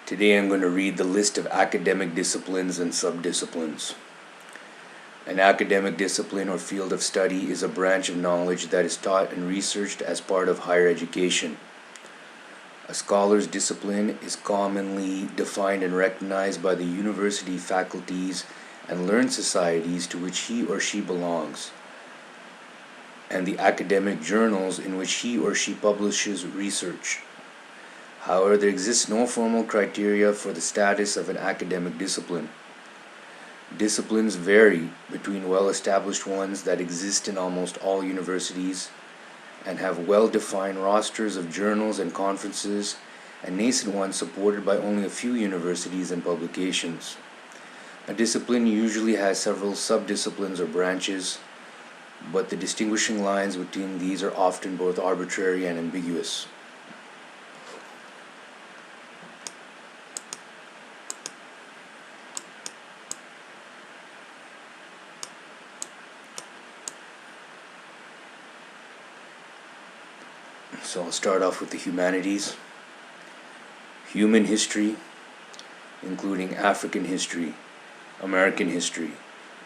Today I'm going to read the list of academic disciplines and subdisciplines. An academic discipline or field of study is a branch of knowledge that is taught and researched as part of higher education. A scholar's discipline is commonly defined and recognized by the university faculties and learned societies to which he or she belongs, and the academic journals in which he or she publishes research. However, there exists no formal criteria for the status of an academic discipline. Disciplines vary between well-established ones that exist in almost all universities and have well-defined rosters of journals and conferences, and nascent ones supported by only a few universities and publications. A discipline usually has several subdisciplines or branches, but the distinguishing lines between these are often both arbitrary and ambiguous. So I'll start off with the humanities. Human history, including African history, American history,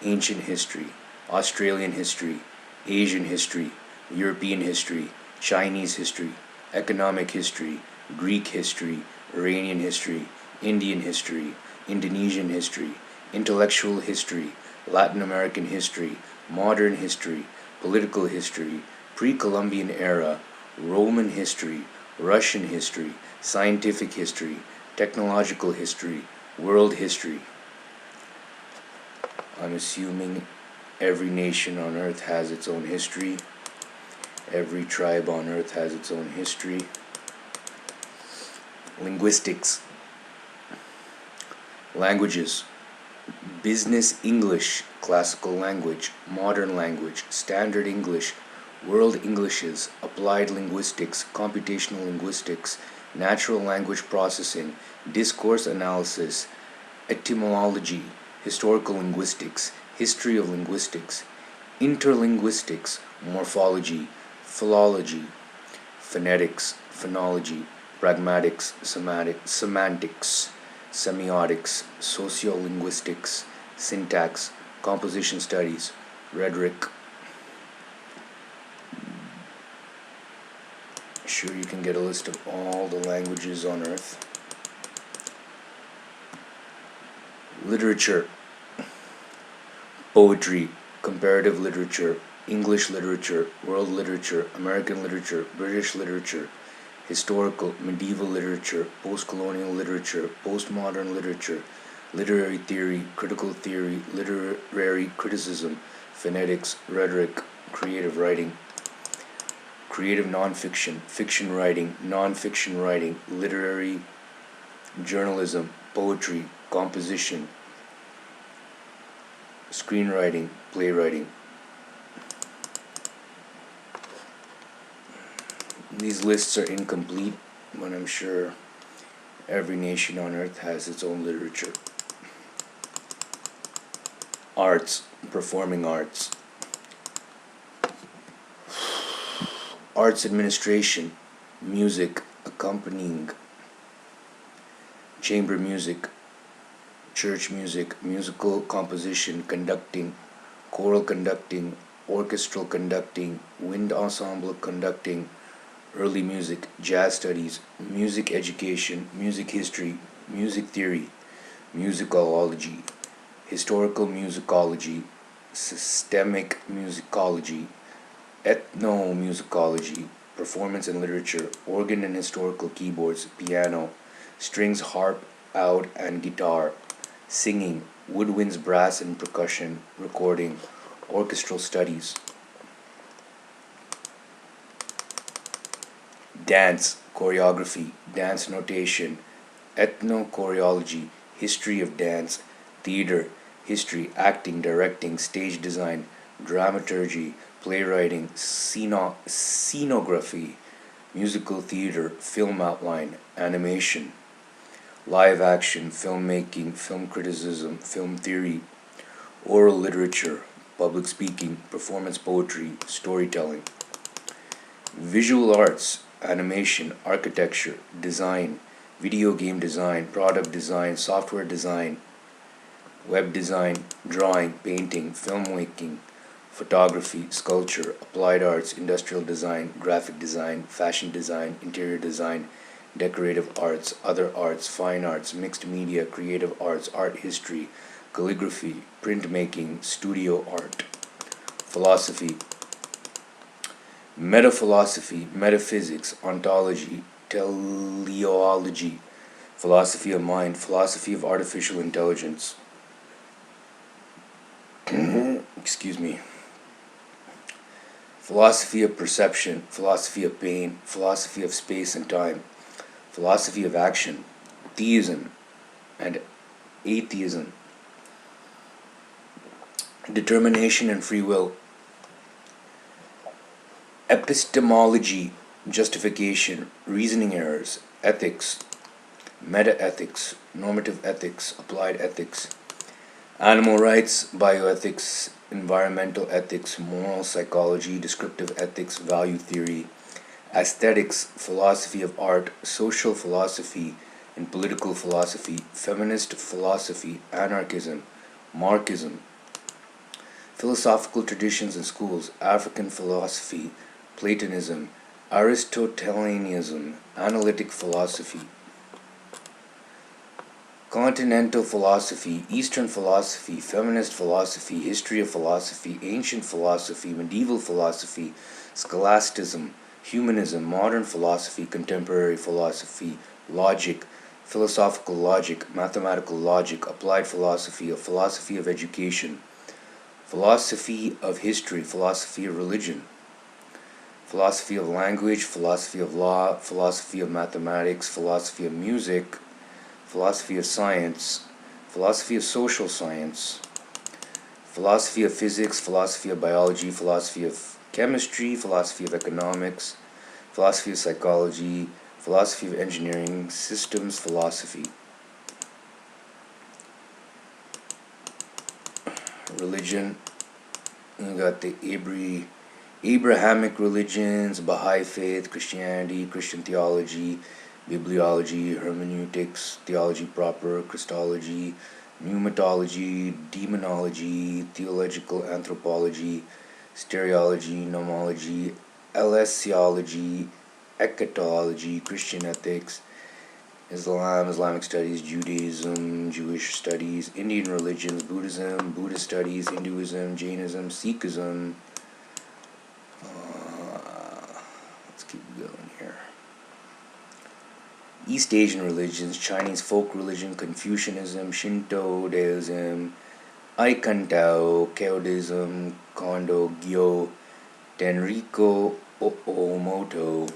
ancient history, Australian history, Asian history, European history, Chinese history, economic history, Greek history, Iranian history, Indian history, Indonesian history, intellectual history, Latin American history, modern history, political history, pre-Columbian era, Roman history, Russian history, scientific history, technological history, world history. I'm assuming every nation on earth has its own history. Every tribe on earth has its own history. Linguistics. Languages. Business English, classical language, modern language, standard English, world Englishes, applied linguistics, computational linguistics, natural language processing, discourse analysis, etymology, historical linguistics, history of linguistics, interlinguistics, morphology, philology, phonetics, phonology, pragmatics, semantics, semiotics, sociolinguistics, syntax, composition studies, rhetoric. Sure, you can get a list of all the languages on earth. Literature. Poetry, comparative literature, English literature, world literature, American literature, British literature, historical, medieval literature, post-colonial literature, postmodern literature, literary theory, critical theory, literary criticism, phonetics, rhetoric, creative writing, creative nonfiction, fiction writing, nonfiction writing, literary journalism, poetry, composition, screenwriting, playwriting. These lists are incomplete, but I'm sure every nation on earth has its own literature. Arts, performing arts. Arts administration, music, accompanying, chamber music, church music, musical composition, conducting, choral conducting, orchestral conducting, wind ensemble conducting, early music, jazz studies, music education, music history, music theory, musicology, historical musicology, systemic musicology, ethnomusicology, performance and literature, organ and historical keyboards, piano, strings, harp, oud, and guitar, singing, woodwinds, brass and percussion, recording, orchestral studies. Dance, choreography, dance notation, ethnochoreology, history of dance, theater, history, acting, directing, stage design, dramaturgy, playwriting, scenography, musical theater, film outline, animation, live action, filmmaking, film criticism, film theory, oral literature, public speaking, performance poetry, storytelling. Visual arts, animation, architecture, design, video game design, product design, software design, web design, drawing, painting, filmmaking, photography, sculpture, applied arts, industrial design, graphic design, fashion design, interior design, decorative arts, other arts, fine arts, mixed media, creative arts, art history, calligraphy, printmaking, studio art, philosophy, metaphilosophy, metaphysics, ontology, teleology, philosophy of mind, philosophy of artificial intelligence, excuse me, philosophy of perception, philosophy of pain, philosophy of space and time, philosophy of action, theism and atheism, determination and free will, epistemology, justification, reasoning errors, ethics, meta-ethics, normative ethics, applied ethics, animal rights, bioethics, environmental ethics, moral psychology, descriptive ethics, value theory, aesthetics, philosophy of art, social philosophy and political philosophy, feminist philosophy, anarchism, Marxism, philosophical traditions and schools, African philosophy, Platonism, Aristotelianism, analytic philosophy, continental philosophy, Eastern philosophy, feminist philosophy, history of philosophy, ancient philosophy, medieval philosophy, scholasticism, humanism, modern philosophy, contemporary philosophy, logic, philosophical logic, mathematical logic, applied philosophy, a philosophy of education, philosophy of history, philosophy of religion, philosophy of language, philosophy of law, philosophy of mathematics, philosophy of music, philosophy of science, philosophy of social science, philosophy of physics, philosophy of biology, philosophy of chemistry, philosophy of economics, philosophy of psychology, philosophy of engineering, systems philosophy, religion. You got the Abrahamic religions, Baha'i faith, Christianity, Christian theology, bibliology, hermeneutics, theology proper, Christology, pneumatology, demonology, theological anthropology, stereology, nomology, elesiology, eschatology, Christian ethics, Islam, Islamic studies, Judaism, Jewish studies, Indian religions, Buddhism, Buddhist studies, Hinduism, Jainism, Sikhism. Let's keep going here. East Asian religions, Chinese folk religion, Confucianism, Shinto, Taoism, Aikantao, Taoism, Kondo, Gyo, Tenriko, Oomoto.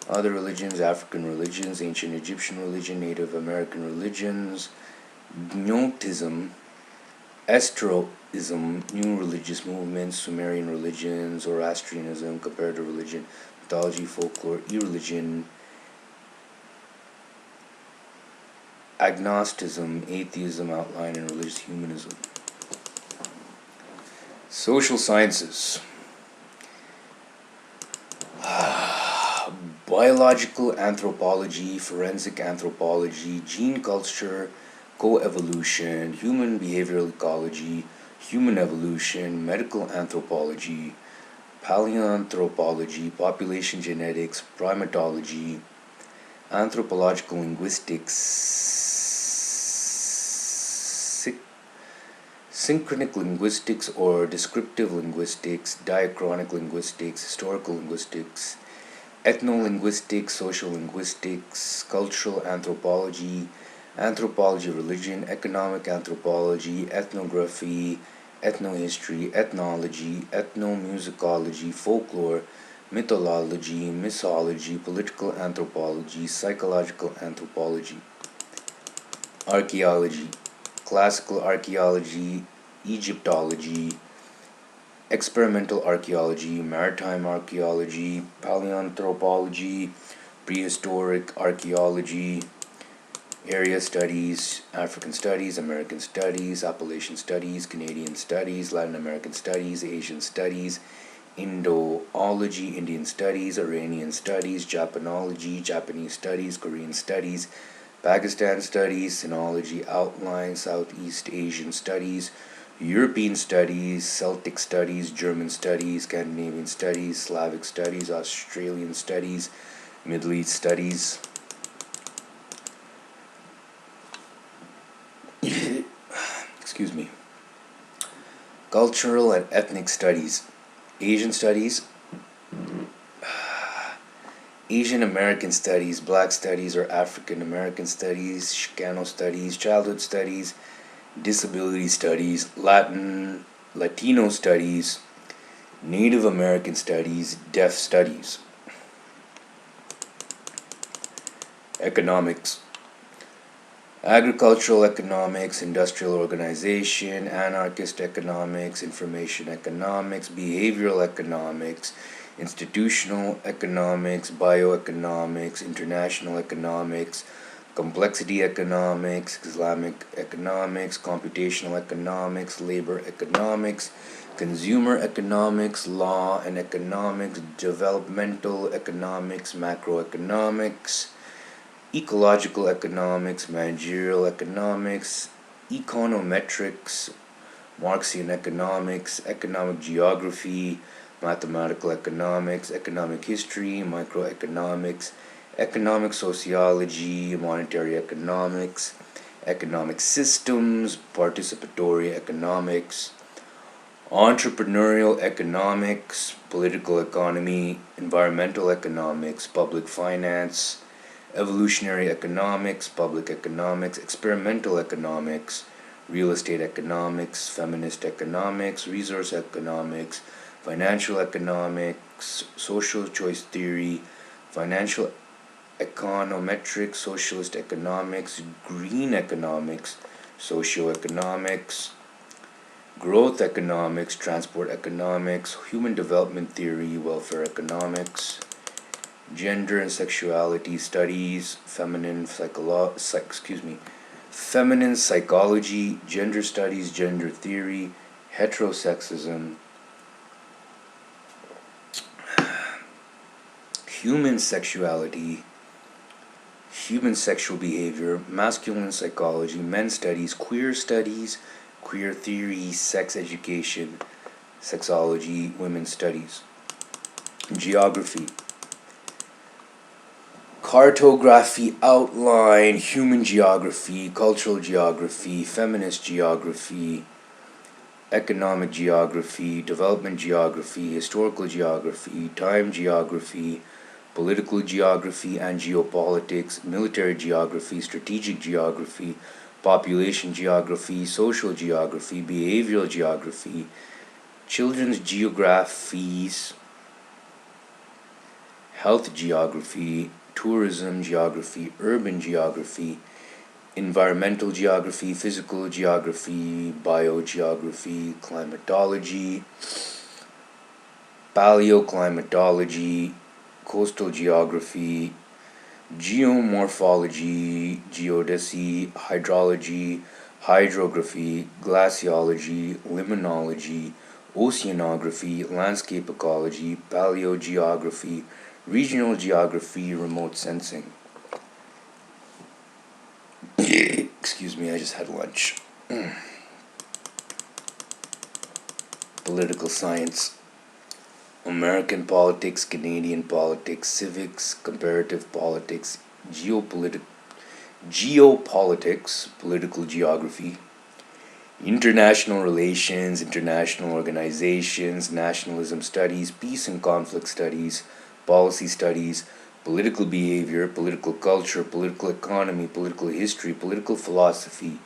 Other religions, African religions, ancient Egyptian religion, Native American religions, Gnotism, Estroism, new religious movements, Sumerian religion, Zoroastrianism, comparative religion, mythology, folklore, irreligion, agnosticism, atheism, outline, and religious humanism. Social sciences. Biological anthropology, forensic anthropology, gene culture, coevolution, human behavioral ecology, human evolution, medical anthropology, paleoanthropology, population genetics, primatology, anthropological linguistics, synchronic linguistics or descriptive linguistics, diachronic linguistics, historical linguistics, ethnolinguistics, social linguistics, cultural anthropology, anthropology of religion, economic anthropology, ethnography, ethnohistory, ethnology, ethnomusicology, folklore, mythology, mixology, political anthropology, psychological anthropology, archaeology, classical archaeology, Egyptology, experimental archaeology, maritime archaeology, paleoanthropology, prehistoric archaeology, area studies, African studies, American studies, Appalachian studies, Canadian studies, Latin American studies, Asian studies, Indoology, Indian studies, Iranian studies, Japanology, Japanese studies, Korean studies, Pakistan studies, Sinology outline, Southeast Asian studies, European studies, Celtic studies, German studies, Scandinavian studies, Slavic studies, Australian studies, Middle East studies. Excuse me. Cultural and ethnic studies, Asian studies, Asian American studies, Black studies or African American studies, Chicano studies, childhood studies, disability studies, Latino studies, Native American studies, deaf studies. Economics, agricultural economics, industrial organization, anarchist economics, information economics, behavioral economics, institutional economics, bioeconomics, international economics, complexity economics, Islamic economics, computational economics, labor economics, consumer economics, law and economics, developmental economics, macroeconomics, ecological economics, managerial economics, econometrics, Marxian economics, economic geography, mathematical economics, economic history, microeconomics, economic sociology, monetary economics, economic systems, participatory economics, entrepreneurial economics, political economy, environmental economics, public finance, evolutionary economics, public economics, experimental economics, real estate economics, feminist economics, resource economics, financial economics, social choice theory, financial econometrics, socialist economics, green economics, socioeconomics, growth economics, transport economics, human development theory, welfare economics, gender and sexuality studies, feminine psychology, gender studies, gender theory, heterosexism, human sexuality, human sexual behavior, masculine psychology, men's studies, queer theory, sex education, sexology, women's studies. Geography, cartography, outline, human geography, cultural geography, feminist geography, economic geography, development geography, historical geography, time geography, political geography and geopolitics, military geography, strategic geography, population geography, social geography, behavioral geography, children's geographies, health geography, tourism geography, urban geography, environmental geography, physical geography, biogeography, climatology, paleoclimatology, coastal geography, geomorphology, geodesy, hydrology, hydrography, glaciology, limnology, oceanography, landscape ecology, paleogeography, regional geography, remote sensing. Excuse me, I just had lunch. Political science, American politics, Canadian politics, civics, comparative politics, geopolitics, political geography, international relations, international organizations, nationalism studies, peace and conflict studies, policy studies, political behavior, political culture, political economy, political history, political philosophy,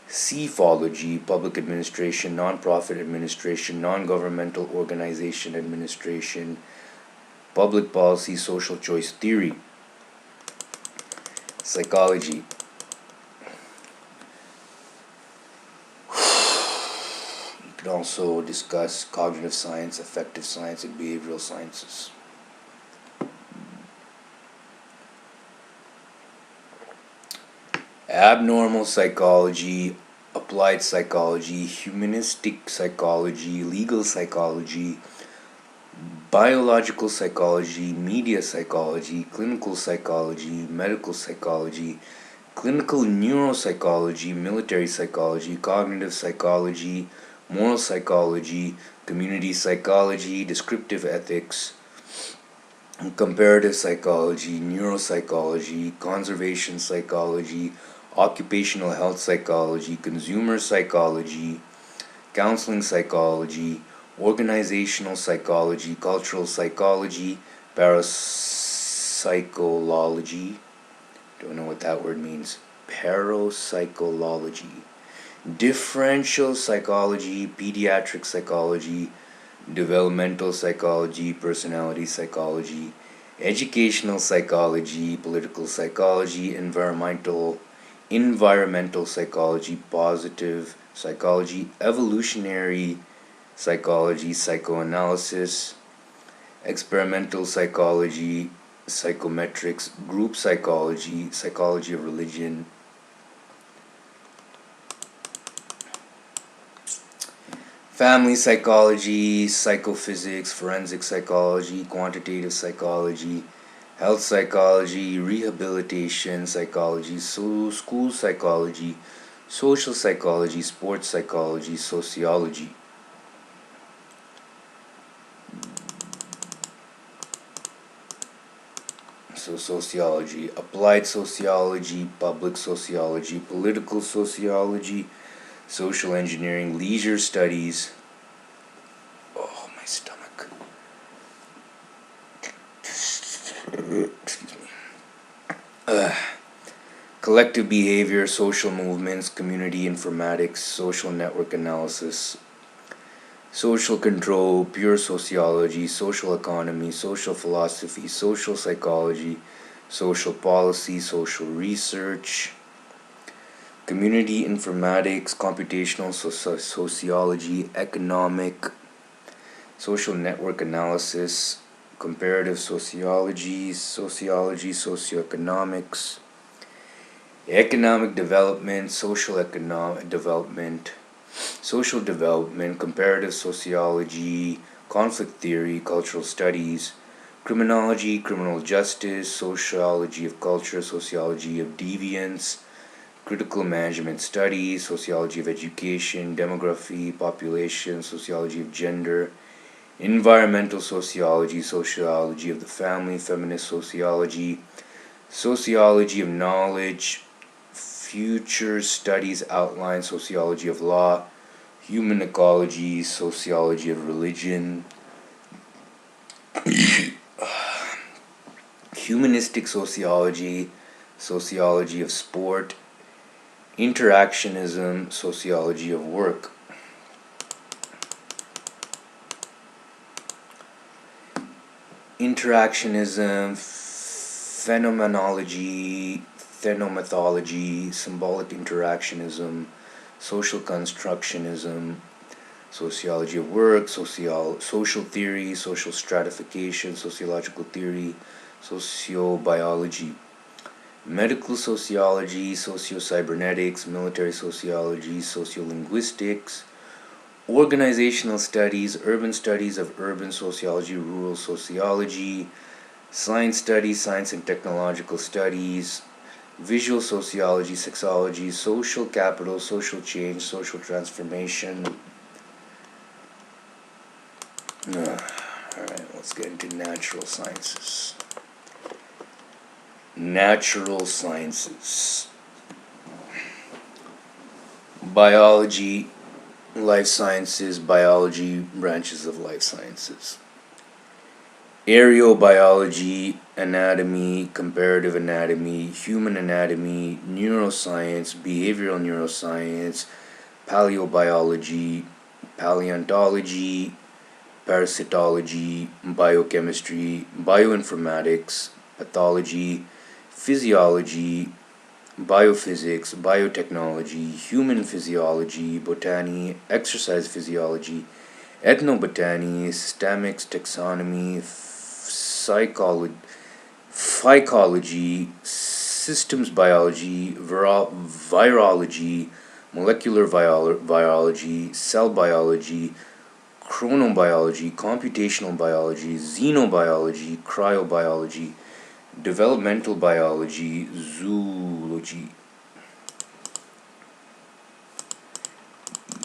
psephology, public administration, non-profit administration, non-governmental organization administration, public policy, social choice theory, psychology. You can also discuss cognitive science, affective science, and behavioral sciences. Abnormal psychology, applied psychology, humanistic psychology, legal psychology, biological psychology, media psychology, clinical psychology, medical psychology, clinical neuropsychology, military psychology, cognitive psychology, moral psychology, community psychology, descriptive ethics, comparative psychology, neuropsychology, conservation psychology, occupational health psychology, consumer psychology, counseling psychology, organizational psychology, cultural psychology, parapsychology. Don't know what that word means. Parapsychology, differential psychology, pediatric psychology, developmental psychology, personality psychology, educational psychology, political psychology, environmental psychology, positive psychology, evolutionary psychology, psychoanalysis, experimental psychology, psychometrics, group psychology, psychology of religion, family psychology, psychophysics, forensic psychology, quantitative psychology, health psychology, rehabilitation psychology, school psychology, social psychology, sports psychology, sociology. So sociology, applied sociology, public sociology, political sociology, social engineering, leisure studies. Oh, my stomach. Excuse me. Collective behavior, social movements, community informatics, social network analysis, social control, pure sociology, social economy, social philosophy, social psychology, social policy, social research, community informatics, computational sociology, economic, social network analysis, comparative sociology, socioeconomics, economic development, social economic development, social development, comparative sociology, conflict theory, cultural studies, criminology, criminal justice, sociology of culture, sociology of deviance, critical management studies, sociology of education, demography, population, sociology of gender, environmental sociology, sociology of the family, feminist sociology, sociology of knowledge, future studies outline, sociology of law, human ecology, sociology of religion, humanistic sociology, sociology of sport, interactionism, sociology of work. Interactionism, phenomenology, phenomenology, symbolic interactionism, social constructionism, sociology of work, social theory, social stratification, sociological theory, sociobiology, medical sociology, socio-cybernetics, military sociology, sociolinguistics, organizational studies, urban studies of urban sociology, rural sociology, science studies, science and technological studies, visual sociology, sexology, social capital, social change, social transformation. Alright, let's get into natural sciences. Natural sciences. Biology, life sciences, biology, branches of life sciences. Aerobiology, anatomy, comparative anatomy, human anatomy, neuroscience, behavioral neuroscience, paleobiology, paleontology, parasitology, biochemistry, bioinformatics, pathology, physiology, biophysics, biotechnology, human physiology, botany, exercise physiology, ethnobotany, systemics, taxonomy, phycology, systems biology, virology, molecular virology, cell biology, chronobiology, computational biology, xenobiology, cryobiology, developmental biology, zoology.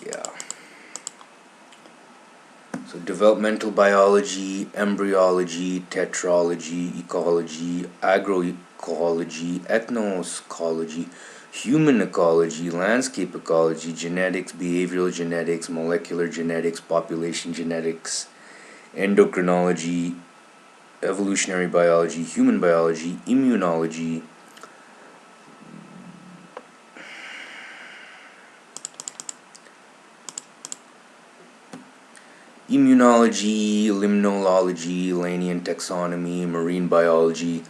Yeah. So developmental biology, embryology, tetralogy, ecology, agroecology, ethnoecology, human ecology, landscape ecology, genetics, behavioral genetics, molecular genetics, population genetics, endocrinology, evolutionary biology, human biology, immunology, limnology, Linnean taxonomy, marine biology,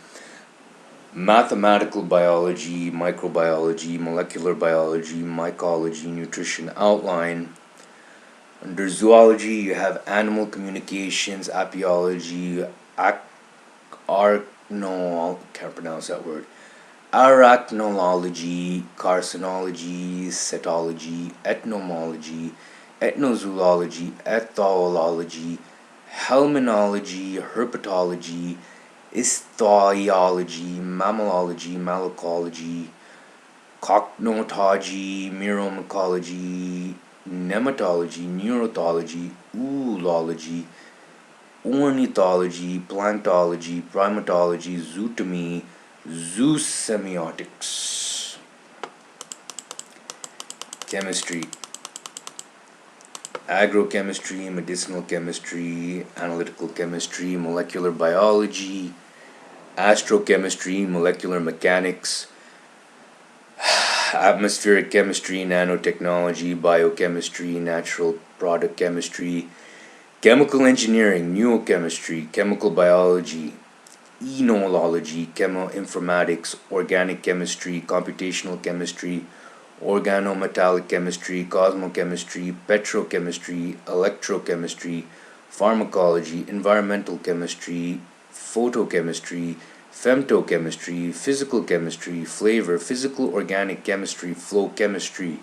mathematical biology, microbiology, molecular biology, mycology, nutrition outline. Under zoology, you have animal communications, apiology, no, can't pronounce that word. Arachnology, carcinology, cetology, etnomology, ethnozoology, ethology, helminology, herpetology, ichthyology, mammalogy, malacology, cognontology, myromycology, nematology, neurology, oolology, ornithology, planktology, primatology, zootomy, zoosemiotics. Chemistry. Agrochemistry, medicinal chemistry, analytical chemistry, molecular biology, astrochemistry, molecular mechanics, atmospheric chemistry, nanotechnology, biochemistry, natural product chemistry, chemical engineering, neurochemistry, chemical biology, enology, chemoinformatics, organic chemistry, computational chemistry, organometallic chemistry, cosmochemistry, petrochemistry, electrochemistry, pharmacology, environmental chemistry, photochemistry, femtochemistry, physical chemistry, flavor, physical organic chemistry, flow chemistry,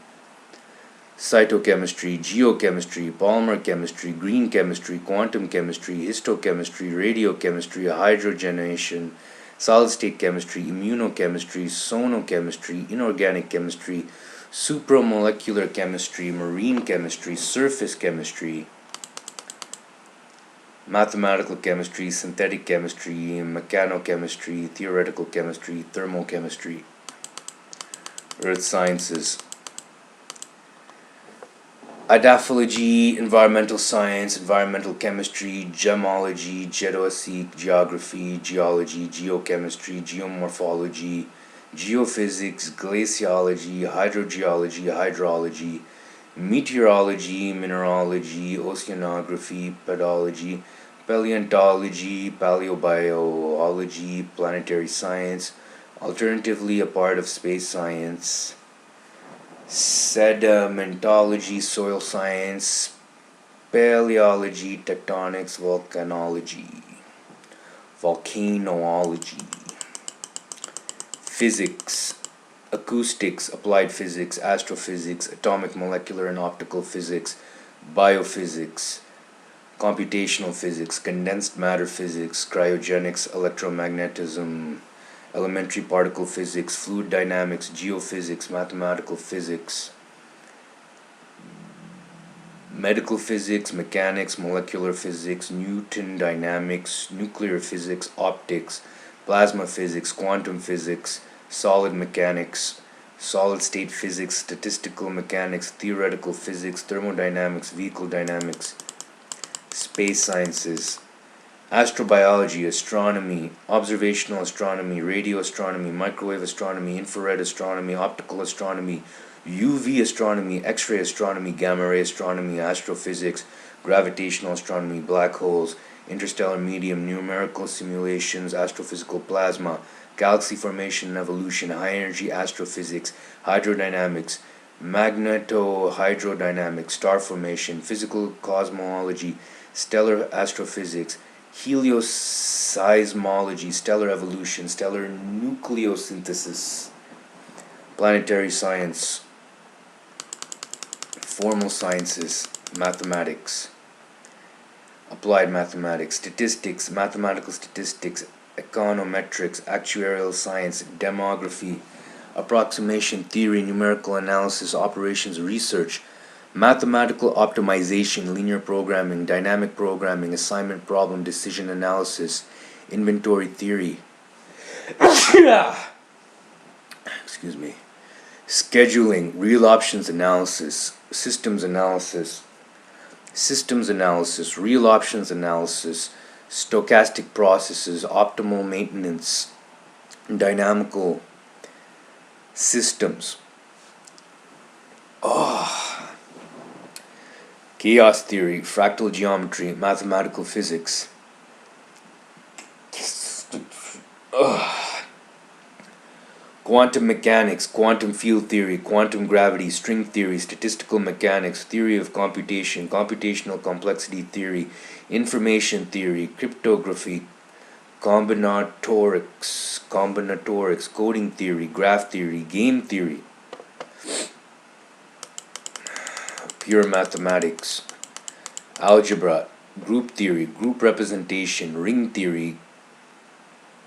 cytochemistry, geochemistry, polymer chemistry, green chemistry, quantum chemistry, histochemistry, radiochemistry, hydrogenation, solid state chemistry, immunochemistry, sonochemistry, inorganic chemistry, supramolecular chemistry, marine chemistry, surface chemistry, mathematical chemistry, synthetic chemistry, mechanochemistry, theoretical chemistry, thermochemistry, earth sciences, idaphology, environmental science, environmental chemistry, gemology, geodesy, geography, geology, geochemistry, geomorphology, geophysics, glaciology, hydrogeology, hydrology, meteorology, mineralogy, oceanography, pedology, paleontology, paleobiology, planetary science, alternatively a part of space science, sedimentology, soil science, speleology, tectonics, volcanology, physics, acoustics, applied physics, astrophysics, atomic, molecular, and optical physics, biophysics, computational physics, condensed matter physics, cryogenics, electromagnetism, elementary particle physics, fluid dynamics, geophysics, mathematical physics, medical physics, mechanics, molecular physics, Newton dynamics, nuclear physics, optics, plasma physics, quantum physics, solid mechanics, solid state physics, statistical mechanics, theoretical physics, thermodynamics, vehicle dynamics, space sciences, astrobiology, astronomy, observational astronomy, radio astronomy, microwave astronomy, infrared astronomy, optical astronomy, UV astronomy, X-ray astronomy, gamma-ray astronomy, astrophysics, gravitational astronomy, black holes, interstellar medium, numerical simulations, astrophysical plasma, galaxy formation and evolution, high-energy astrophysics, hydrodynamics, magnetohydrodynamics, star formation, physical cosmology, stellar astrophysics, helioseismology, stellar evolution, stellar nucleosynthesis, planetary science, formal sciences, mathematics, applied mathematics, statistics, mathematical statistics, econometrics, actuarial science, demography, approximation theory, numerical analysis, operations research, mathematical optimization, linear programming, dynamic programming, assignment problem, decision analysis, inventory theory. Excuse me. Scheduling, real options analysis, systems analysis, real options analysis, stochastic processes, optimal maintenance, dynamical systems. Chaos theory, fractal geometry, mathematical physics. Quantum mechanics, quantum field theory, quantum gravity, string theory, statistical mechanics, theory of computation, computational complexity theory, information theory, cryptography, combinatorics, coding theory, graph theory, game theory, pure mathematics, algebra, group theory, group representation, ring theory,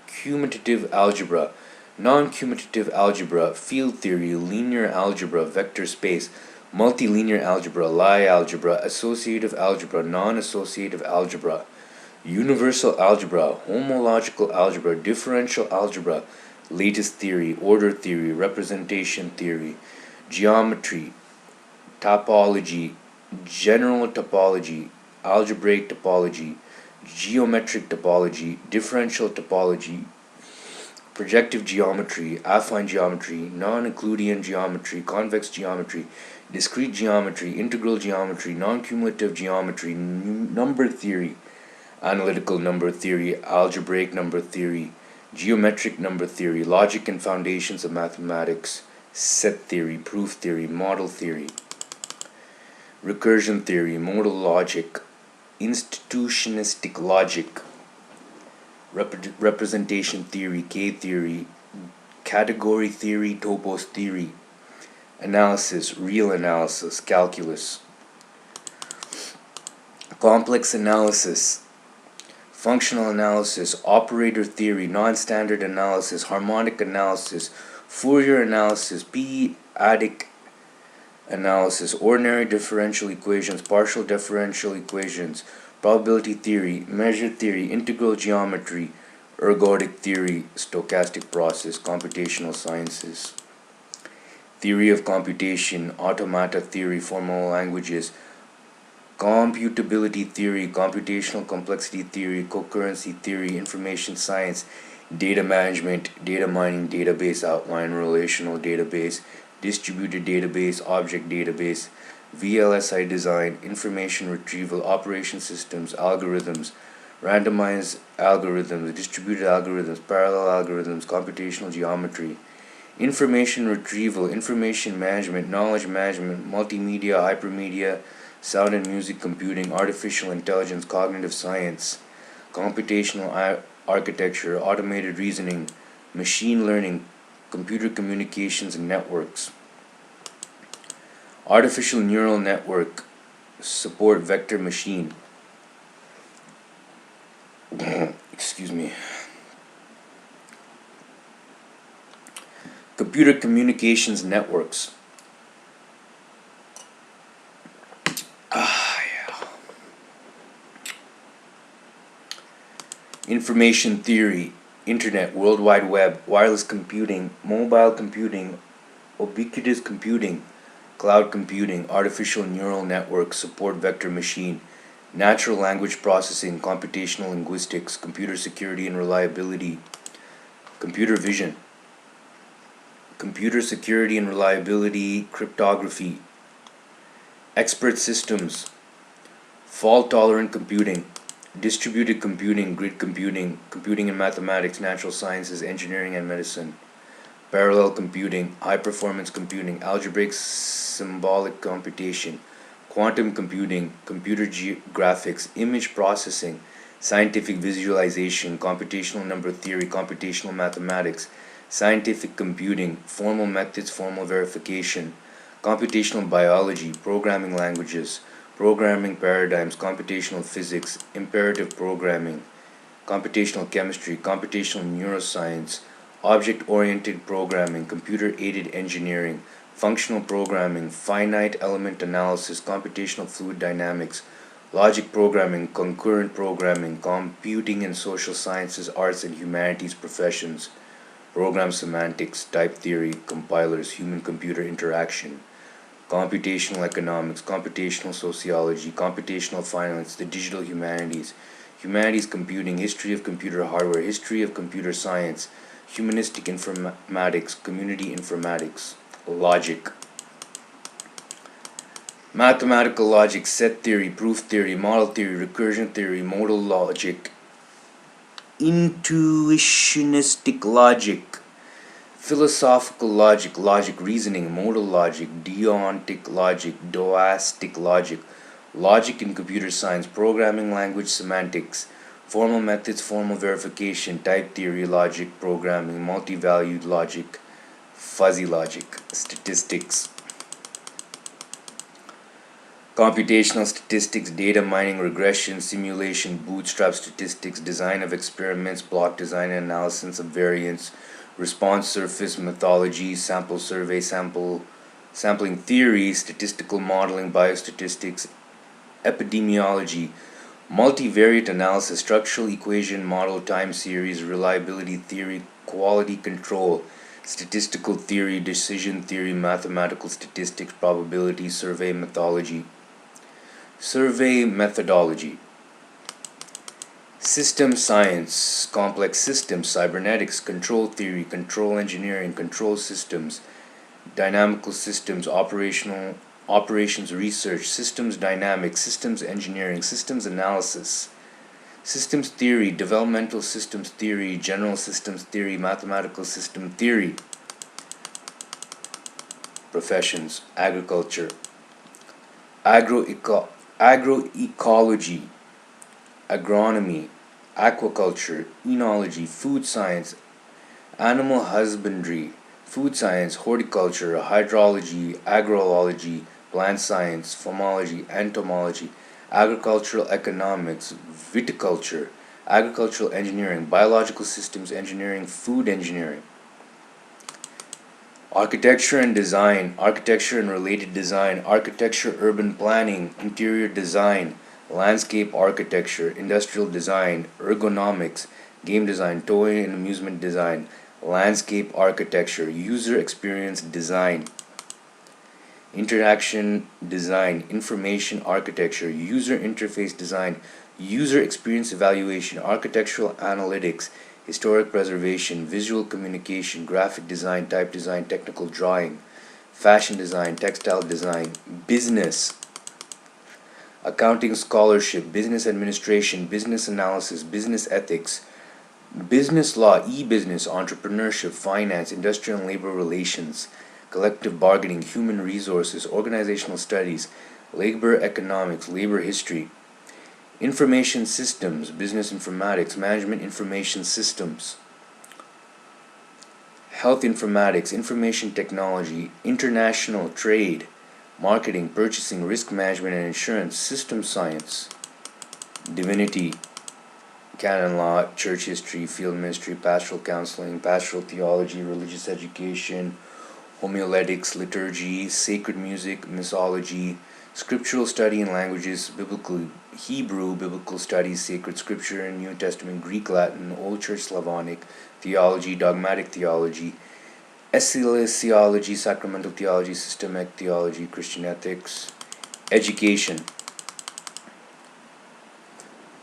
commutative algebra, non-commutative algebra, field theory, linear algebra, vector space, multilinear algebra, Lie algebra, associative algebra, non-associative algebra, universal algebra, homological algebra, differential algebra, lattice theory, order theory, representation theory, geometry, topology, general topology, algebraic topology, geometric topology, differential topology, projective geometry, affine geometry, non-Euclidean geometry, convex geometry, discrete geometry, integral geometry, non-cumulative geometry, number theory, analytical number theory, algebraic number theory, geometric number theory, logic and foundations of mathematics, set theory, proof theory, model theory, recursion theory, modal logic, institutionistic logic, representation theory, K-theory, category theory, topos theory, analysis, real analysis, calculus, complex analysis, functional analysis, operator theory, non-standard analysis, harmonic analysis, Fourier analysis, p-adic analysis, ordinary differential equations, partial differential equations, probability theory, measure theory, integral geometry, ergodic theory, stochastic process, computational sciences, theory of computation, automata theory, formal languages, computability theory, computational complexity theory, concurrency theory, information science, data management, data mining, database outline, relational database, distributed database, object database, VLSI design, information retrieval, operation systems, algorithms, randomized algorithms, distributed algorithms, parallel algorithms, computational geometry, information retrieval, information management, knowledge management, multimedia, hypermedia, sound and music computing, artificial intelligence, cognitive science, computational architecture, automated reasoning, machine learning, computer communications and networks, artificial neural network, support vector machine. Excuse me. Computer communications networks. Information theory, internet, world wide web, wireless computing, mobile computing, ubiquitous computing, cloud computing, artificial neural network, support vector machine, natural language processing, computational linguistics, computer security and reliability, computer vision, computer security and reliability, cryptography, expert systems, fault tolerant computing, distributed computing, grid computing, computing in mathematics, natural sciences, engineering and medicine, parallel computing, high performance computing, algebraic symbolic computation, quantum computing, computer graphics, image processing, scientific visualization, computational number theory, computational mathematics, scientific computing, formal methods, formal verification, computational biology, programming languages, programming paradigms, computational physics, imperative programming, computational chemistry, computational neuroscience, object-oriented programming, computer-aided engineering, functional programming, finite element analysis, computational fluid dynamics, logic programming, concurrent programming, computing and social sciences, arts and humanities professions, program semantics, type theory, compilers, human-computer interaction, computational economics, computational sociology, computational finance, the digital humanities, humanities computing, history of computer hardware, history of computer science, humanistic informatics, community informatics, logic, mathematical logic, set theory, proof theory, model theory, recursion theory, modal logic, intuitionistic logic, philosophical logic, logic reasoning, modal logic, deontic logic, doastic logic, logic in computer science, programming language semantics, formal methods, formal verification, type theory logic, programming, multi-valued logic, fuzzy logic, statistics, computational statistics, data mining, regression, simulation, bootstrap statistics, design of experiments, block design and analysis of variance, response surface methodology, sample survey, sampling theory, statistical modeling, biostatistics, epidemiology, multivariate analysis, structural equation model, time series, reliability theory, quality control, statistical theory, decision theory, mathematical statistics, probability, survey methodology, system science, complex systems, cybernetics, control theory, control engineering, control systems, dynamical systems, operations research, systems dynamics, systems engineering, systems analysis, systems theory, developmental systems theory, general systems theory, mathematical system theory, professions, agriculture, agroecology, agronomy, aquaculture, enology, food science, animal husbandry, food science, horticulture, hydrology, agrology, plant science, phomology, entomology, agricultural economics, viticulture, agricultural engineering, biological systems engineering, food engineering, architecture and design, architecture and related design, architecture, urban planning, interior design, landscape architecture, industrial design, ergonomics, game design, toy and amusement design, landscape architecture, user experience design, interaction design, information architecture, user interface design, user experience evaluation, architectural analytics, historic preservation, visual communication, graphic design, type design, technical drawing, fashion design, textile design, business, accounting scholarship, business administration, business analysis, business ethics, business law, e-business, entrepreneurship, finance, industrial and labor relations, collective bargaining, human resources, organizational studies, labor economics, labor history, information systems, business informatics, management information systems, health informatics, information technology, international trade, marketing, purchasing, risk management and insurance, system science, divinity, canon law, church history, field ministry, pastoral counseling, pastoral theology, religious education, homiletics, liturgy, sacred music, mythology, scriptural study in languages, biblical Hebrew, biblical studies, sacred scripture, New Testament, Greek, Latin, Old Church Slavonic, theology, dogmatic theology, ecclesiology, sacramental theology, systemic theology, Christian ethics, education,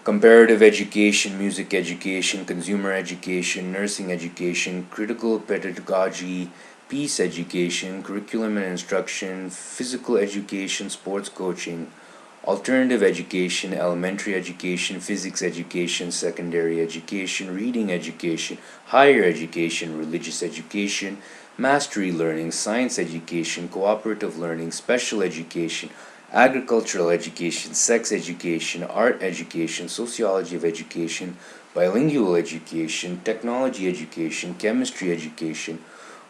comparative education, music education, consumer education, nursing education, critical pedagogy, peace education, curriculum and instruction, physical education, sports coaching, alternative education, elementary education, physics education, secondary education, reading education, higher education, religious education, mastery learning, science education, cooperative learning, special education, agricultural education, sex education, art education, sociology of education, bilingual education, technology education, chemistry education,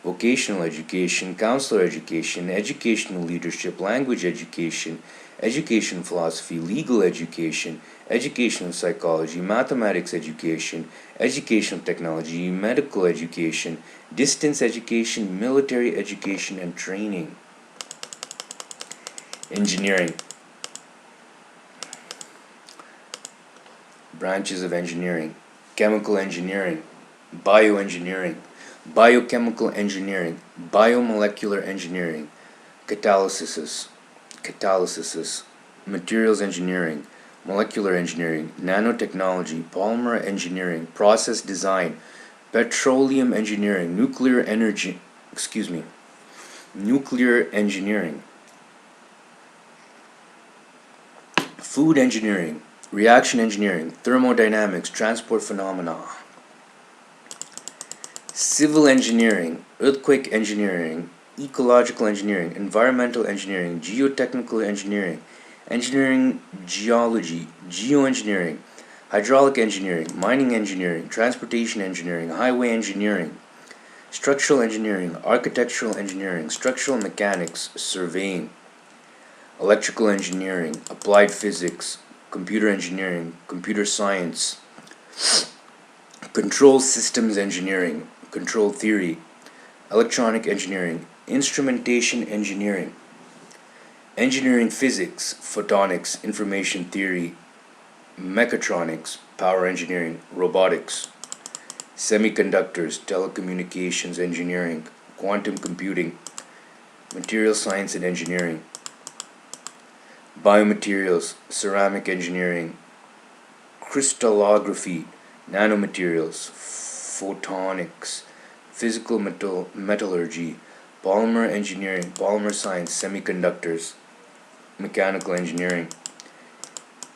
vocational education, counselor education, educational leadership, language education, education philosophy, legal education, educational psychology, mathematics education, educational technology, medical education, distance education, military education, and training. Engineering. Branches of engineering: chemical engineering, bioengineering, biochemical engineering, biomolecular engineering, catalysis, materials engineering, molecular engineering, nanotechnology, polymer engineering, process design, petroleum engineering, nuclear engineering, food engineering, reaction engineering, thermodynamics, transport phenomena, civil engineering, earthquake engineering, ecological engineering, environmental engineering, geotechnical engineering, engineering geology, geoengineering, hydraulic engineering, mining engineering, transportation engineering, highway engineering, structural engineering, architectural engineering, structural mechanics, surveying, electrical engineering, applied physics, computer engineering, computer science, control systems engineering, control theory, electronic engineering, instrumentation engineering, engineering physics, photonics, information theory, mechatronics, power engineering, robotics, semiconductors, telecommunications engineering, quantum computing, material science and engineering, biomaterials, ceramic engineering, crystallography, nanomaterials, photonics, physical metallurgy, polymer engineering, polymer science, semiconductors, mechanical engineering,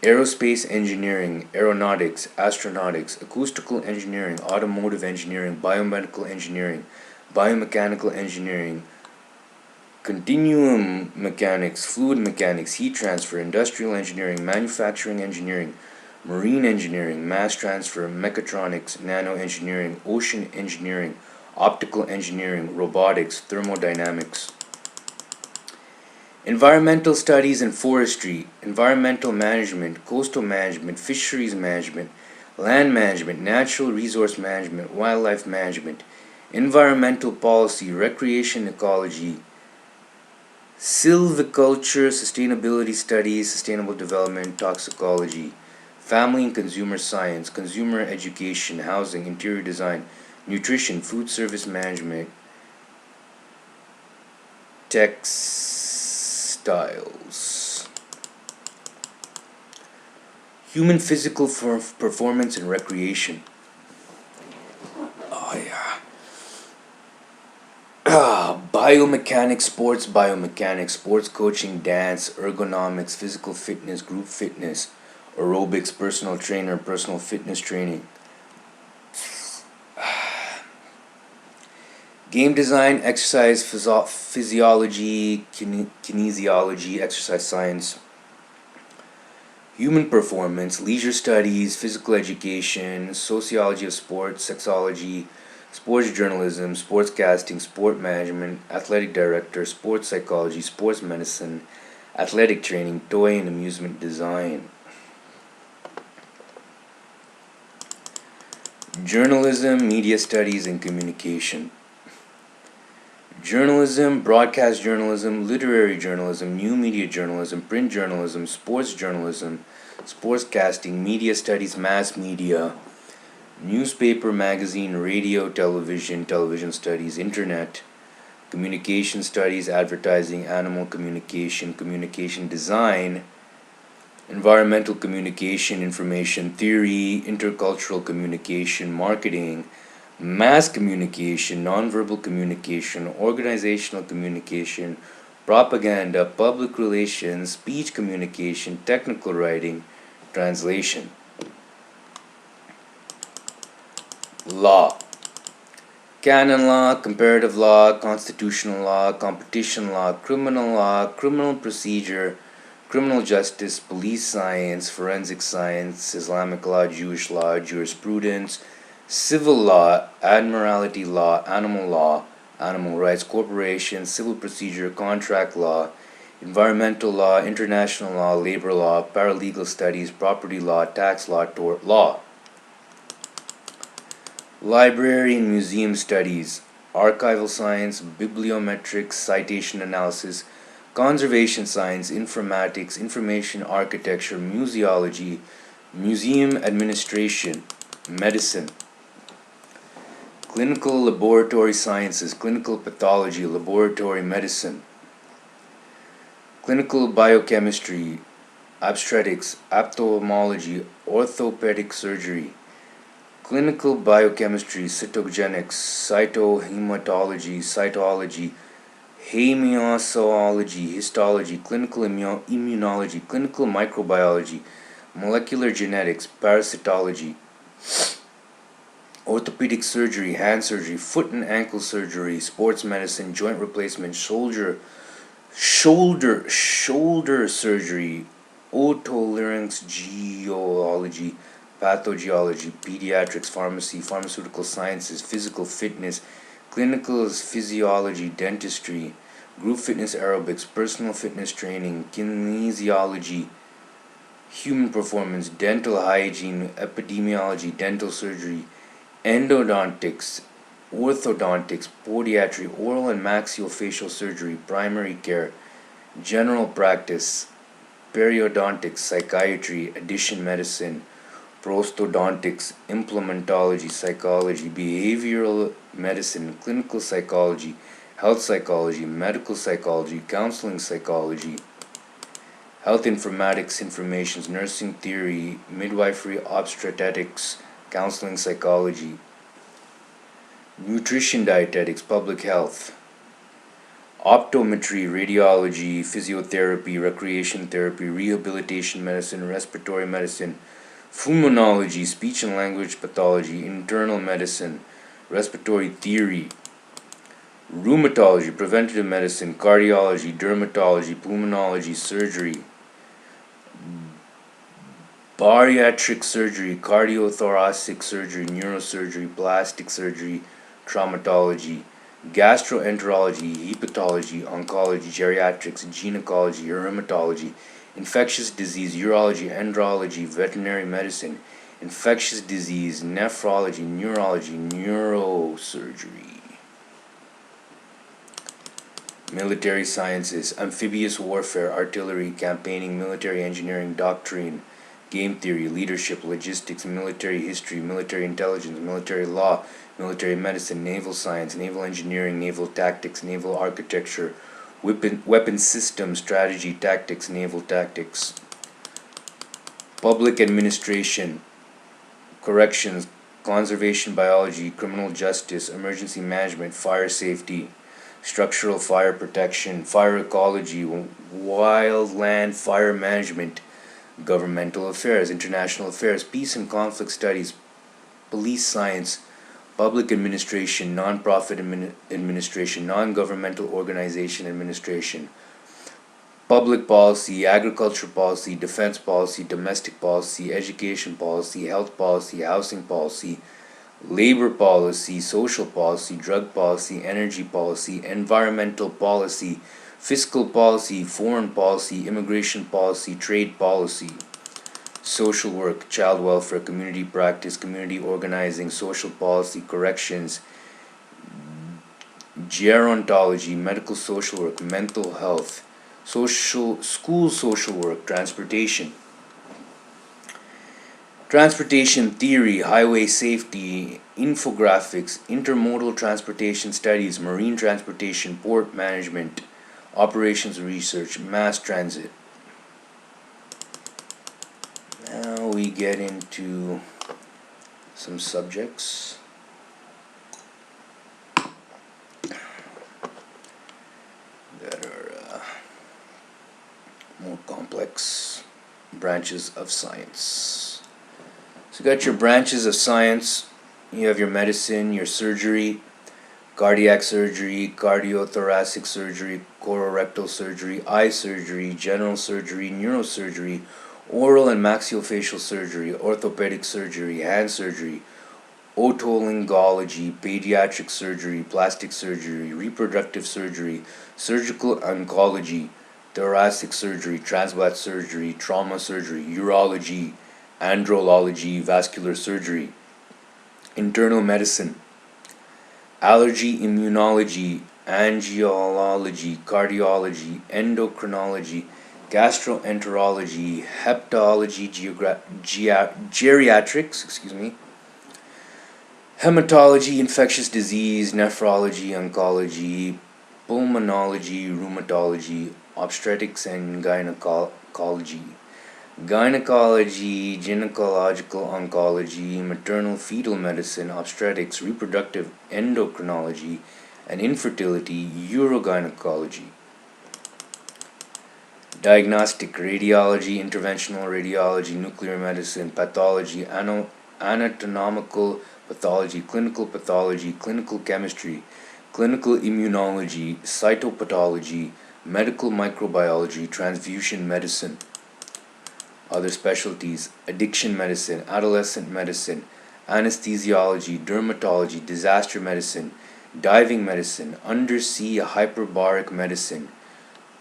aerospace engineering, aeronautics, astronautics, acoustical engineering, automotive engineering, biomedical engineering, biomechanical engineering, continuum mechanics, fluid mechanics, heat transfer, industrial engineering, manufacturing engineering, marine engineering, mass transfer, mechatronics, nano engineering, ocean engineering, optical engineering, robotics, thermodynamics. Environmental studies and forestry, environmental management, coastal management, fisheries management, land management, natural resource management, wildlife management, environmental policy, recreation ecology, silviculture, sustainability studies, sustainable development, toxicology, family and consumer science, consumer education, housing, interior design, nutrition, food service management, textiles, human physical performance and recreation. Oh yeah. Biomechanics, sports coaching, dance, ergonomics, physical fitness, group fitness, aerobics, personal trainer, personal fitness training. Game design, exercise physiology, kinesiology, exercise science, human performance, leisure studies, physical education, sociology of sports, sexology, sports journalism, sportscasting, sport management, athletic director, sports psychology, sports medicine, athletic training, toy and amusement design. Journalism, media studies, and communication. Journalism, broadcast journalism, literary journalism, new media journalism, print journalism, sportscasting, media studies, mass media, newspaper, magazine, radio, television studies, internet, communication studies, advertising, animal communication, communication design, environmental communication, information theory, intercultural communication, marketing, mass communication, nonverbal communication, organizational communication, propaganda, public relations, speech communication, technical writing, translation. Law. Canon law, comparative law, constitutional law, competition law, criminal procedure, criminal justice, police science, forensic science, Islamic law, Jewish law, jurisprudence, civil law, admiralty law, animal rights, corporation, civil procedure, contract law, environmental law, international law, labor law, paralegal studies, property law, tax law, tort law. Library and museum studies, archival science, bibliometrics, citation analysis, conservation science, informatics, information architecture, museology, museum administration, medicine, clinical laboratory sciences, clinical pathology, laboratory medicine, clinical biochemistry, obstetrics, ophthalmology, orthopedic surgery, clinical biochemistry, cytogenics, cytohematology, cytology, hematology, histology, clinical immunology, clinical microbiology, molecular genetics, parasitology, orthopedic surgery, hand surgery, foot and ankle surgery, sports medicine, joint replacement, shoulder surgery, otolarynx geology, pathogeology, pediatrics, pharmacy, pharmaceutical sciences, physical fitness, clinical physiology, dentistry, group fitness aerobics, personal fitness training, kinesiology, human performance, dental hygiene, epidemiology, dental surgery, endodontics, orthodontics, podiatry, oral and maxillofacial surgery, primary care, general practice, periodontics, psychiatry, addition medicine, prosthodontics, implementology, psychology, behavioral medicine, clinical psychology, health psychology, medical psychology, counseling psychology, health informatics, informations, nursing theory, midwifery, obstetrics, counseling psychology, nutrition dietetics, public health, optometry, radiology, physiotherapy, recreation therapy, rehabilitation medicine, respiratory medicine, pulmonology, speech and language pathology, internal medicine, respiratory theory, rheumatology, preventative medicine, cardiology, dermatology, pulmonology, surgery, bariatric surgery, cardiothoracic surgery, neurosurgery, plastic surgery, traumatology, gastroenterology, hepatology, oncology, geriatrics, gynecology, rheumatology, infectious disease, urology, andrology, veterinary medicine, infectious disease, nephrology, neurology, neurosurgery, military sciences, amphibious warfare, artillery, campaigning, military engineering, doctrine, game theory, leadership, logistics, military history, military intelligence, military law, military medicine, naval science, naval engineering, naval tactics, naval architecture, weapon systems, strategy, tactics, naval tactics, public administration, corrections, conservation biology, criminal justice, emergency management, fire safety, structural fire protection, fire ecology, wildland fire management, governmental affairs, international affairs, peace and conflict studies, police science, public administration, non-profit administration, non-governmental organization administration, public policy, agriculture policy, defense policy, domestic policy, education policy, health policy, housing policy, labor policy, social policy, drug policy, energy policy, environmental policy, fiscal policy, foreign policy, immigration policy, trade policy, social work, child welfare, community practice, community organizing, social policy, corrections, gerontology, medical social work, mental health, school social work, transportation theory, highway safety, infographics, intermodal transportation studies, marine transportation, port management, operations research, mass transit. Now we get into some subjects that are more complex branches of science. So you got your branches of science. You have your medicine, your surgery, cardiac surgery, cardiothoracic surgery, colorectal surgery, eye surgery, general surgery, neurosurgery, oral and maxillofacial surgery, orthopedic surgery, hand surgery, otolaryngology, pediatric surgery, plastic surgery, reproductive surgery, surgical oncology, thoracic surgery, transplant surgery, trauma surgery, urology, andrology, vascular surgery, internal medicine, allergy, immunology, angiology, cardiology, endocrinology, gastroenterology, hepatology, geriatrics, hematology, infectious disease, nephrology, oncology, pulmonology, rheumatology, obstetrics and gynecology, gynecological oncology, maternal fetal medicine, obstetrics, reproductive endocrinology, and infertility, urogynecology. Diagnostic radiology, interventional radiology, nuclear medicine, pathology, anatomical pathology, clinical chemistry, clinical immunology, cytopathology, medical microbiology, transfusion medicine. Other specialties: addiction medicine, adolescent medicine, anesthesiology, dermatology, disaster medicine, diving medicine, undersea hyperbaric medicine,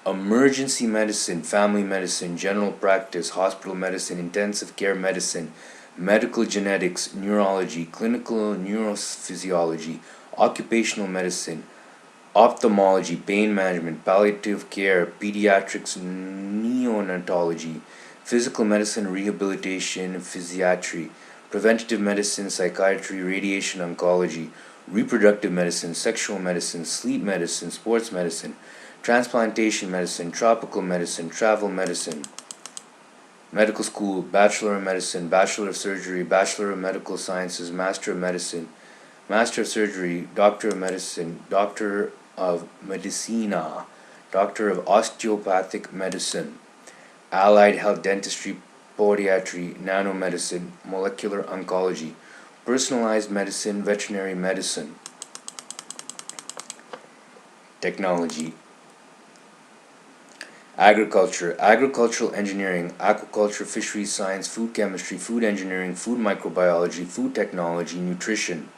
emergency medicine, family medicine, general practice, hospital medicine, intensive care medicine, medical genetics, neurology, clinical neurophysiology, occupational medicine, ophthalmology, pain management, palliative care, pediatrics, neonatology, physical medicine, rehabilitation, physiatry, preventative medicine, psychiatry, radiation oncology, reproductive medicine, sexual medicine, sleep medicine, sports medicine, transplantation medicine, tropical medicine, travel medicine, medical school, bachelor of medicine, bachelor of surgery, bachelor of medical sciences, master of medicine, master of surgery, doctor of medicine, doctor of medicina, doctor of osteopathic medicine, allied health dentistry, podiatry, nanomedicine, molecular oncology, personalized medicine, veterinary medicine. Technology: agriculture, agricultural engineering, aquaculture, fisheries science, food chemistry, food engineering, food microbiology, food technology, nutrition,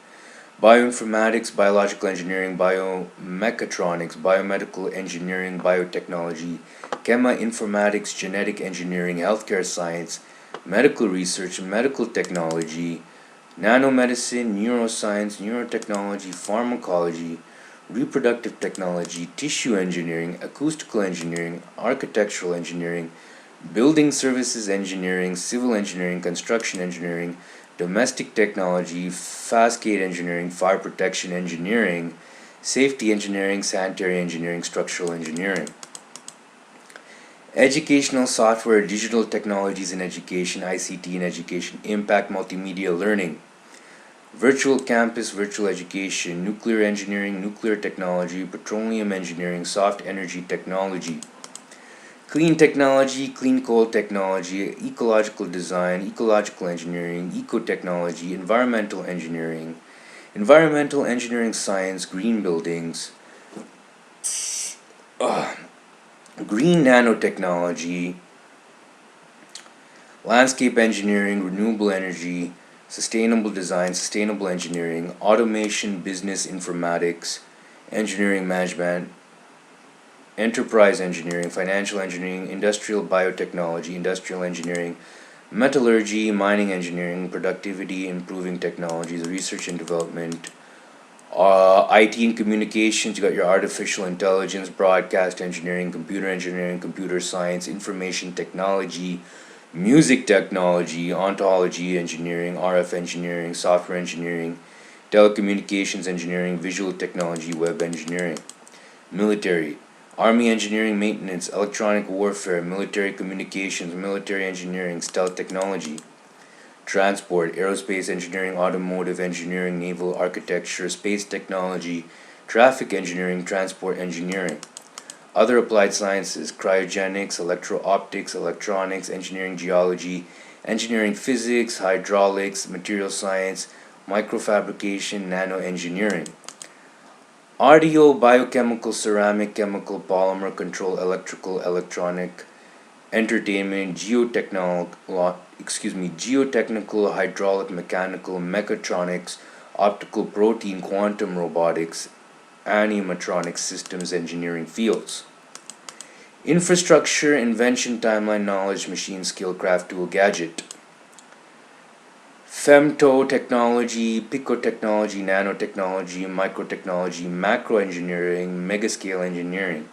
bioinformatics, biological engineering, biomechatronics, biomedical engineering, biotechnology, cheminformatics, genetic engineering, healthcare science, medical research, medical technology, nanomedicine, neuroscience, neurotechnology, pharmacology, reproductive technology, tissue engineering, acoustical engineering, architectural engineering, building services engineering, civil engineering, construction engineering, domestic technology, fast-gate engineering, fire protection engineering, safety engineering, sanitary engineering, structural engineering. Educational software, digital technologies in education, ICT in education, impact multimedia learning, virtual campus, virtual education, nuclear engineering, nuclear technology, petroleum engineering, soft energy technology, clean technology, clean coal technology, ecological design, ecological engineering, ecotechnology, environmental engineering science, green buildings, green nanotechnology, landscape engineering, renewable energy, sustainable design, sustainable engineering, automation, business informatics, engineering management, enterprise engineering, financial engineering, industrial biotechnology, industrial engineering, metallurgy, mining engineering, productivity improving technologies, research and development, IT and communications. You got your artificial intelligence, broadcast engineering, computer science, information technology, music technology, ontology engineering, RF engineering, software engineering, telecommunications engineering, visual technology, web engineering. Military: Army engineering maintenance, electronic warfare, military communications, military engineering, stealth technology. Transport: aerospace engineering, automotive engineering, naval architecture, space technology, traffic engineering, transport engineering. Other applied sciences: cryogenics, electro-optics, electronics, engineering geology, engineering physics, hydraulics, material science, microfabrication, nanoengineering. Audio, biochemical, ceramic, chemical, polymer control, electrical, electronic, entertainment, geotechnical, hydraulic, mechanical, mechatronics, optical, protein, quantum robotics, animatronics, systems engineering fields. Infrastructure, invention, timeline, knowledge, machine, skill, craft, tool, gadget. Femto technology, picotechnology, nanotechnology, microtechnology, macroengineering, megascale engineering.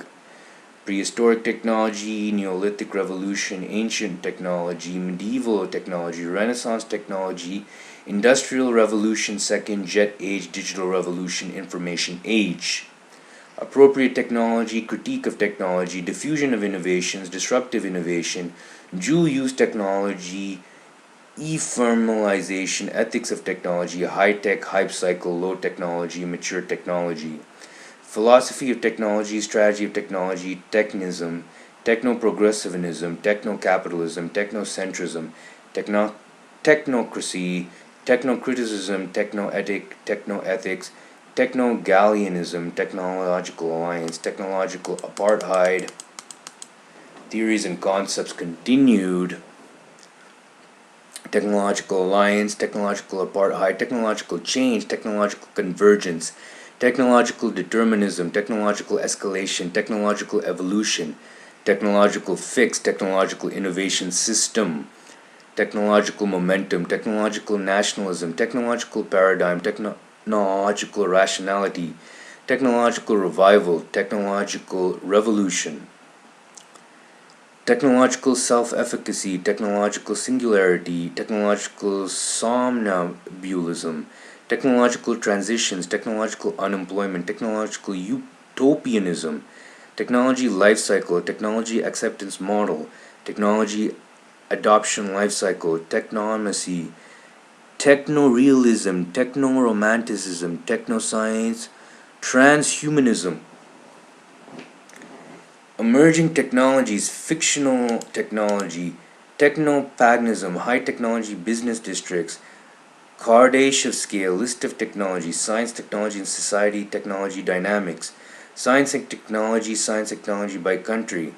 Prehistoric technology, Neolithic revolution, ancient technology, medieval technology, Renaissance technology, industrial revolution, second jet age, digital revolution, information age. Appropriate technology, critique of technology, diffusion of innovations, disruptive innovation, dual use technology, ephemeralization, ethics of technology, high tech, hype cycle, low technology, mature technology. Philosophy of technology, strategy of technology, technism, techno-progressivism, techno-capitalism, technocentrism, technocracy, techno-criticism, techno-ethic, techno-ethics, techno-Gallianism, technological alliance, technological apartheid, theories and concepts continued, technological alliance, technological apartheid, technological change, technological convergence, technological determinism, technological escalation, technological evolution, technological fix, technological innovation system, technological momentum, technological nationalism, technological paradigm, technological rationality, technological revival, technological revolution, technological self-efficacy, technological singularity, technological somnambulism, technological transitions, technological unemployment, technological utopianism, technology life cycle, technology acceptance model, technology adoption life cycle, technomacy, techno-realism, techno-romanticism, technoscience, transhumanism. Emerging technologies, fictional technology, technopaganism, high technology business districts, Kardashev scale, list of technologies, science, technology, and society, technology dynamics, science and technology by country,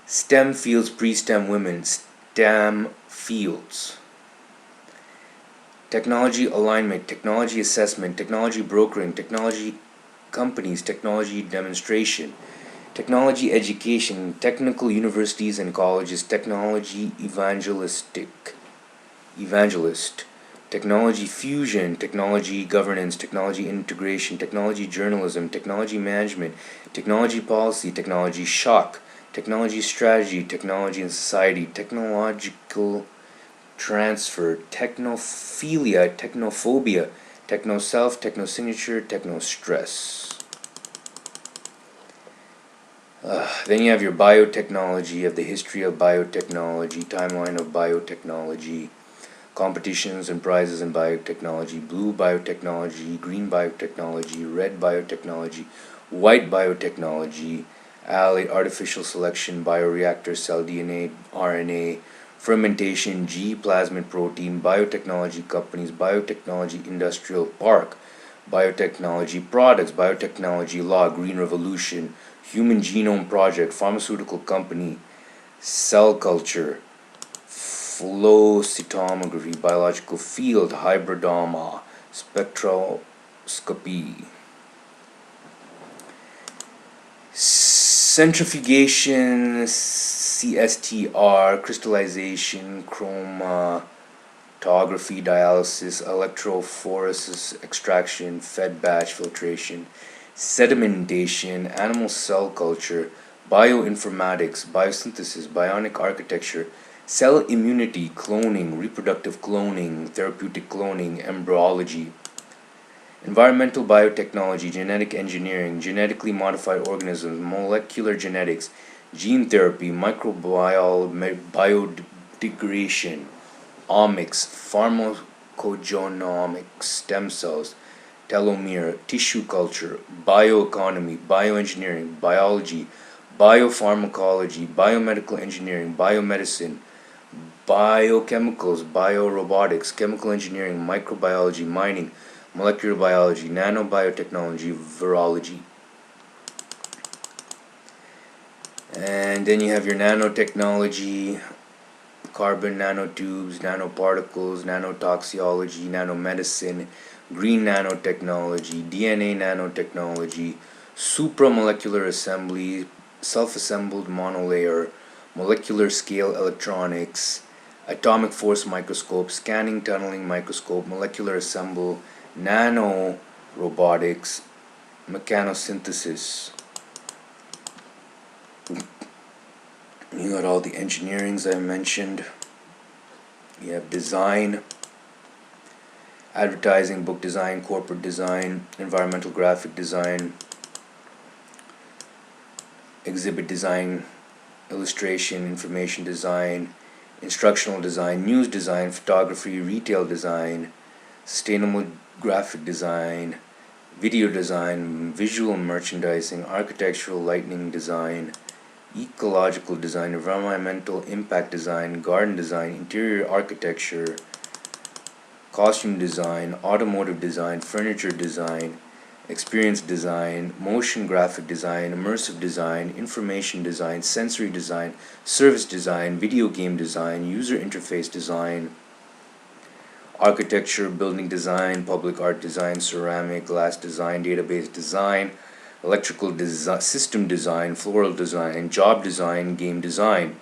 STEM fields, pre-STEM women, STEM fields, technology alignment, technology assessment, technology brokering, technology companies, technology demonstration, technology education, technical universities and colleges, technology evangelist, technology fusion, technology governance, technology integration, technology journalism, technology management, technology policy, technology shock, technology strategy, technology and society, technological transfer, technophilia, technophobia, techno-self, techno-signature, techno-stress. Then you have your biotechnology, you have the history of biotechnology, timeline of biotechnology, competitions and prizes in biotechnology, blue biotechnology, green biotechnology, red biotechnology, white biotechnology, artificial selection, bioreactor, cell DNA, RNA, fermentation, G plasmid protein, biotechnology companies, biotechnology industrial park, biotechnology products, biotechnology law, green revolution, human genome project, pharmaceutical company, cell culture, flow cytomography, biological field, hybridoma, spectroscopy, centrifugation, CSTR, crystallization, chromatography, dialysis, electrophoresis, extraction, fed batch filtration, sedimentation, animal cell culture, bioinformatics, biosynthesis, bionic architecture, cell immunity, cloning, reproductive cloning, therapeutic cloning, embryology, environmental biotechnology, genetic engineering, genetically modified organisms, molecular genetics, gene therapy, microbial biodegradation, omics, pharmacogenomics, stem cells, telomere, tissue culture, bioeconomy, bioengineering, biology, biopharmacology, biomedical engineering, biomedicine, biochemicals, biorobotics, chemical engineering, microbiology, mining, molecular biology, nanobiotechnology, virology. And then you have your nanotechnology, carbon nanotubes, nanoparticles, nanotoxicology, nanomedicine, green nanotechnology, DNA nanotechnology, supramolecular assembly, self-assembled monolayer, molecular scale electronics, atomic force microscope, scanning tunneling microscope, molecular assemble, nano robotics, mechanosynthesis. You got all the engineerings I mentioned. You have design, advertising, book design, corporate design, environmental graphic design, exhibit design, illustration, information design, instructional design, news design, photography, retail design, sustainable graphic design, video design, visual merchandising, architectural lighting design, ecological design, environmental impact design, garden design, interior architecture, costume design, automotive design, furniture design, experience design, motion graphic design, immersive design, information design, sensory design, service design, video game design, user interface design, architecture, building design, public art design, ceramic, glass design, database design, electrical system design, floral design, job design, game design.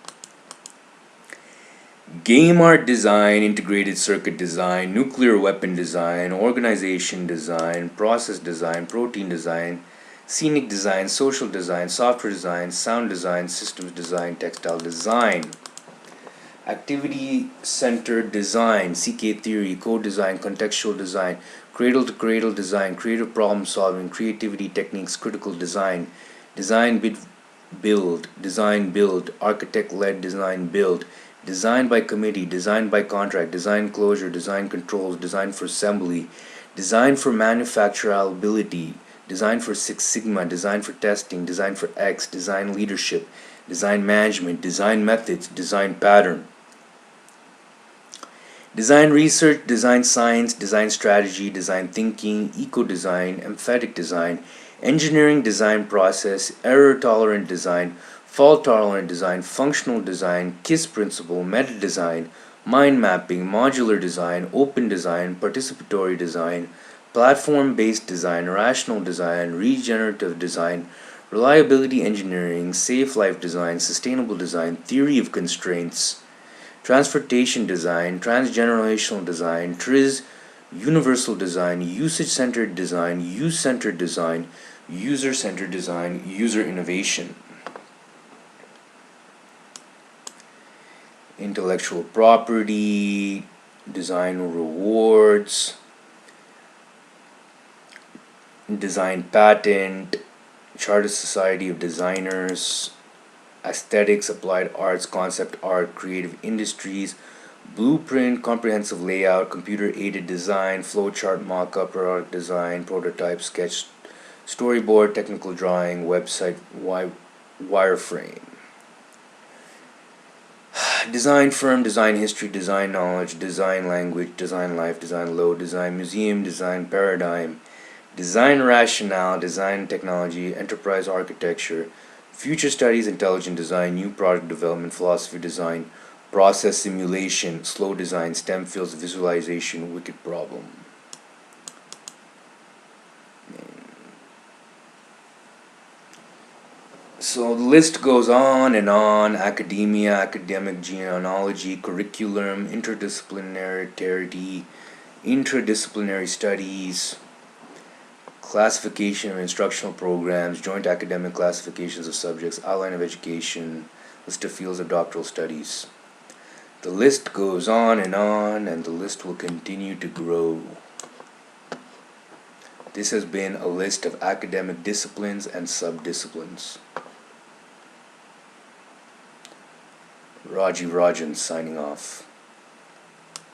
Game art design, integrated circuit design, nuclear weapon design, organization design, process design, protein design, scenic design, social design, software design, sound design, systems design, textile design. Activity centered design, CK theory, code design, contextual design, cradle to cradle design, creative problem solving, creativity techniques, critical design, design build, architect led design build, design by committee, design by contract, design closure, design controls, design for assembly, design for manufacturability, design for Six Sigma, design for testing, design for X, design leadership, design management, design methods, design pattern. Design research, design science, design strategy, design thinking, eco-design, emphatic design, engineering design process, error-tolerant design, fault-tolerant design, functional design, KISS principle, meta-design, mind mapping, modular design, open design, participatory design, platform-based design, rational design, regenerative design, reliability engineering, safe life design, sustainable design, theory of constraints, transportation design, transgenerational design, TRIZ, universal design, usage-centered design, use-centered design, user-centered design, user innovation. Intellectual property, design rewards, design patent, Chartered Society of Designers, aesthetics, applied arts, concept art, creative industries, blueprint, comprehensive layout, computer-aided design, flowchart, mock-up, product design, prototype, sketch, storyboard, technical drawing, website, wireframe. Design firm, design history, design knowledge, design language, design life, design load, design museum, design paradigm, design rationale, design technology, enterprise architecture, future studies, intelligent design, new product development, philosophy design, process simulation, slow design, STEM fields, visualization, wicked problem. So the list goes on and on: academia, academic genealogy, curriculum, interdisciplinary studies, classification of instructional programs, joint academic classifications of subjects, outline of education, list of fields of doctoral studies. The list goes on, and the list will continue to grow. This has been a list of academic disciplines and subdisciplines. Rajiv Rajan signing off.